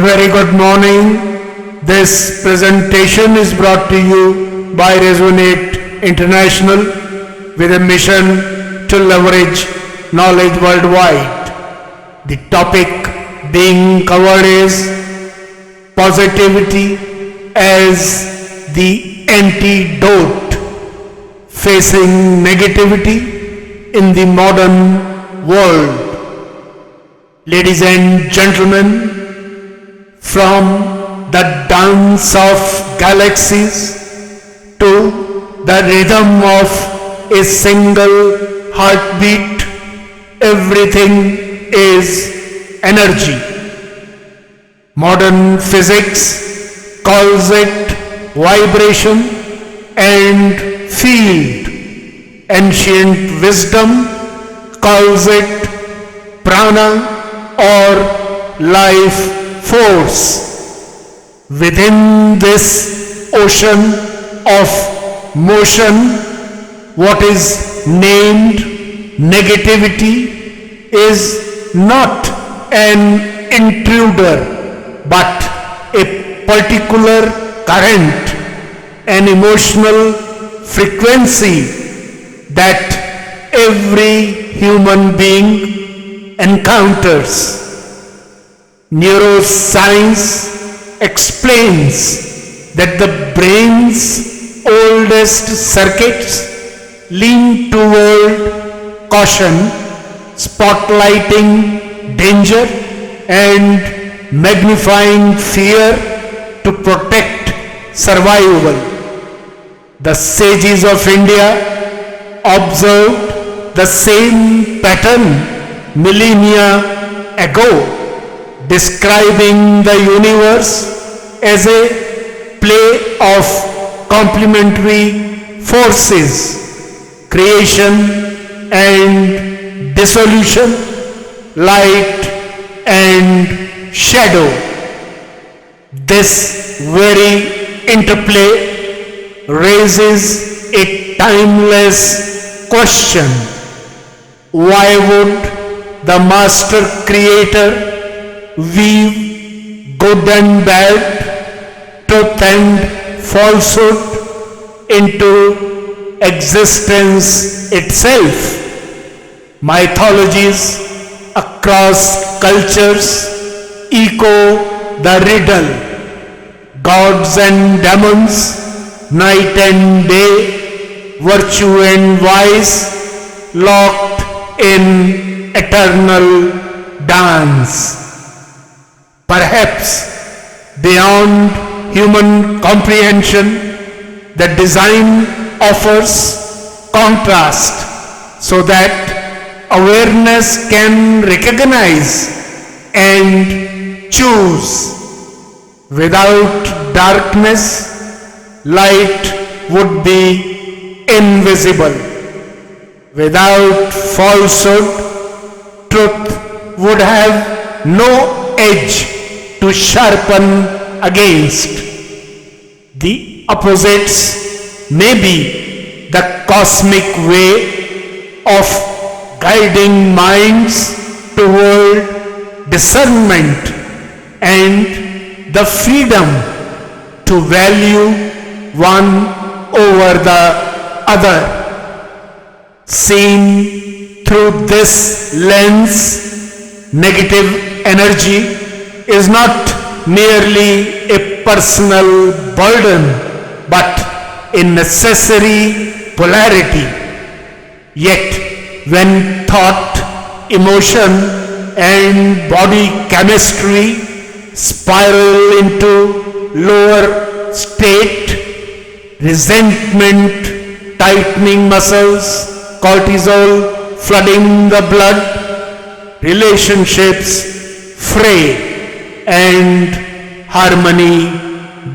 A very good morning. This presentation is brought to you by Resonate International with a mission to leverage knowledge worldwide. The topic being covered is positivity as the antidote facing negativity in the modern world. Ladies and gentlemen, from the dance of galaxies to the rhythm of a single heartbeat, everything is energy. Modern physics calls it vibration and field. Ancient wisdom calls it prana or life force. Within this ocean of motion, what is named negativity is not an intruder but a particular current, an emotional frequency that every human being encounters. Neuroscience explains that the brain's oldest circuits lean toward caution, spotlighting danger and magnifying fear to protect survival. The sages of India observed the same pattern millennia ago, describing the universe as a play of complementary forces, creation and dissolution, light and shadow. This very interplay raises a timeless question. Why would the master creator weave good and bad, truth and falsehood into existence itself? Mythologies across cultures echo the riddle. Gods and demons, night and day, virtue and vice, locked in eternal dance. Perhaps beyond human comprehension, the design offers contrast so that awareness can recognize and choose. Without darkness, light would be invisible. Without falsehood, truth would have no edge to sharpen against. The opposites may be the cosmic way of guiding minds toward discernment and the freedom to value one over the other. Seen through this lens, negative energy is not merely a personal burden but a necessary polarity. Yet, when thought, emotion, and body chemistry spiral into lower state, resentment tightening muscles, cortisol flooding the blood, relationships fray and harmony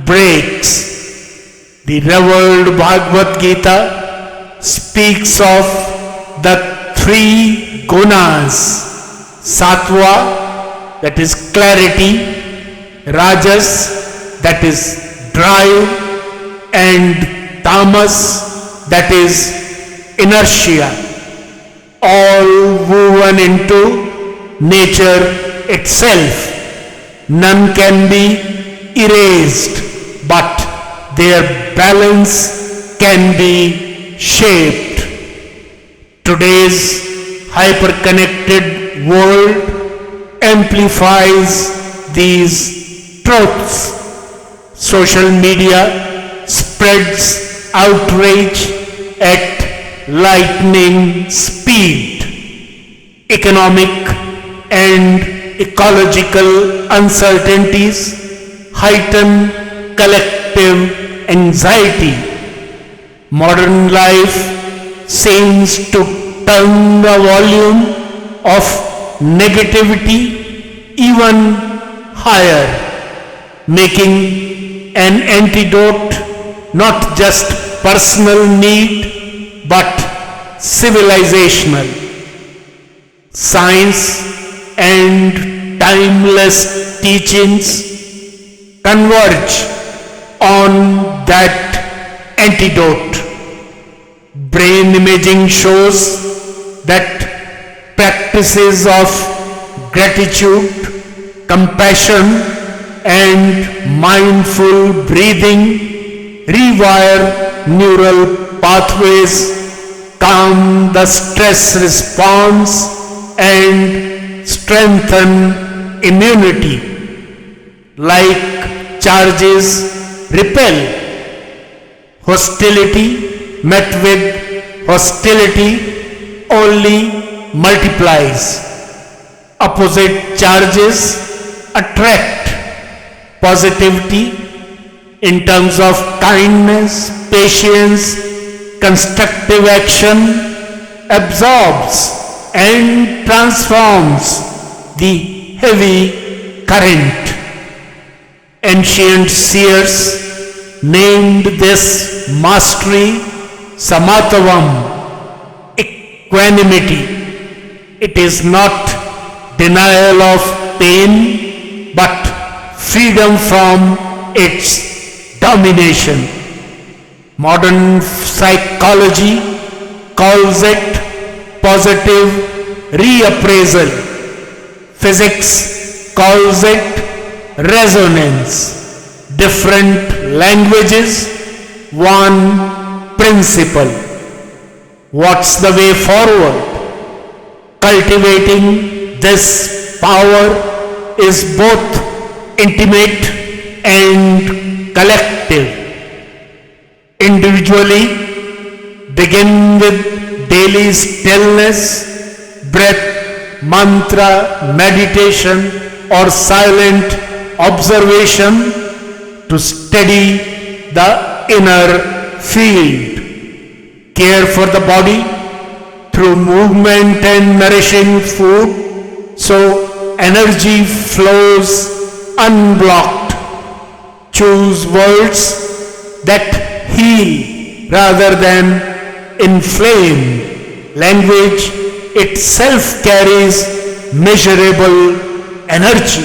breaks. The revered Bhagavad Gita speaks of the three gunas: sattva, that is clarity; rajas, that is drive; and tamas, that is inertia, all woven into nature itself. None can be erased, but their balance can be shaped. Today's hyper-connected world amplifies these truths. Social media spreads outrage at lightning speed. Economic and ecological uncertainties heighten collective anxiety. Modern life seems to turn the volume of negativity even higher, making an antidote not just personal need but civilizational. Science and timeless teachings converge on that antidote. Brain imaging shows that practices of gratitude, compassion, and mindful breathing rewire neural pathways, calm the stress response, and strengthen immunity. Like charges repel, hostility met with hostility only multiplies. Opposite charges attract. Positivity in terms of kindness, patience, constructive action absorbs and transforms the heavy current. Ancient seers named this mastery Samatvam, equanimity. It is not denial of pain, but freedom from its domination. Modern psychology calls it positive reappraisal. Physics calls it resonance. Different languages, one principle. What's the way forward? Cultivating this power is both intimate and collective. Individually, begin with daily stillness, breath, mantra, meditation, or silent observation to steady the inner field. Care for the body through movement and nourishing food so energy flows unblocked. Choose words that heal rather than inflame. Language itself carries measurable energy.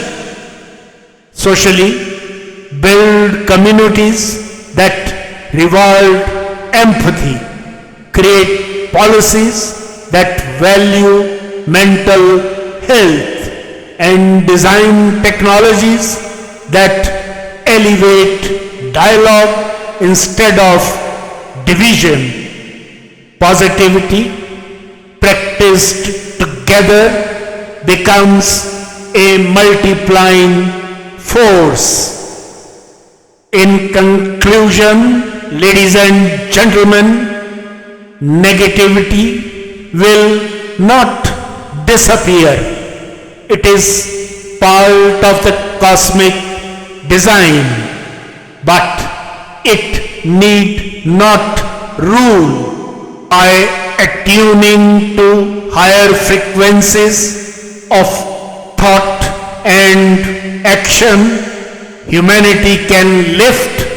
Socially, build communities that reward empathy. Create policies that value mental health and design technologies that elevate dialogue instead of division. Positivity practiced together becomes a multiplying force. In conclusion, ladies and gentlemen, negativity will not disappear. It is part of the cosmic design, but it need not rule. By attuning to higher frequencies of thought and action, humanity can lift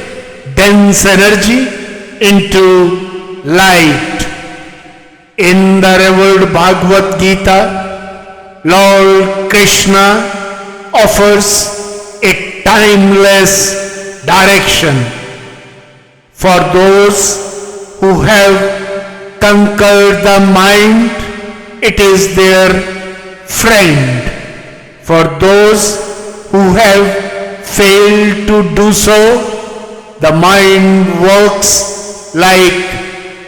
dense energy into light. In the revered Bhagavad Gita, Lord Krishna offers a timeless direction for those who have conquered the mind. It is their friend. For those who have failed to do so, the mind works like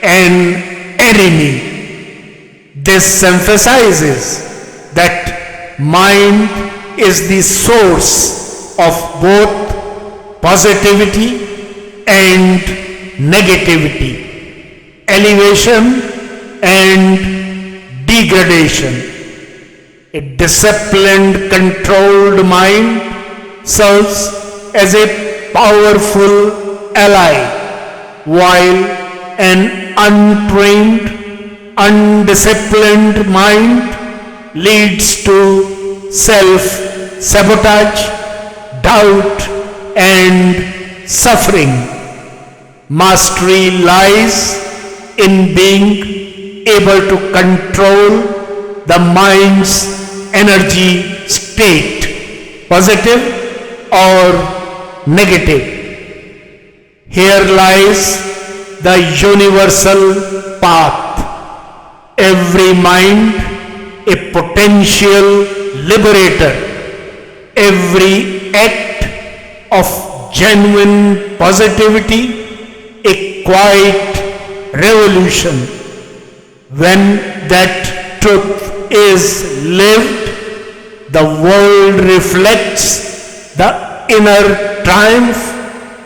an enemy. This emphasizes that mind is the source of both positivity and negativity, elevation and degradation. A disciplined, controlled mind serves as a powerful ally, while an untrained, undisciplined mind leads to self-sabotage, doubt, and suffering. Mastery lies in being able to control the mind's energy state, positive or negative. Here lies the universal path. Every mind a potential liberator. Every act of genuine positivity a quiet revolution. When that truth is lived, the world reflects the inner triumph,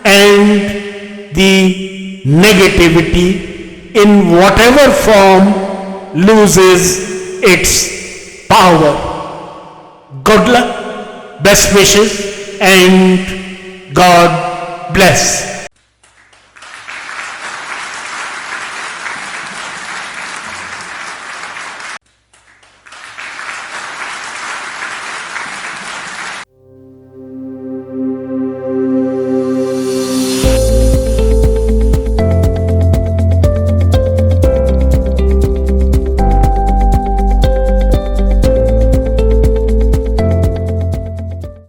and the negativity in whatever form loses its power. Good luck, best wishes, and God bless.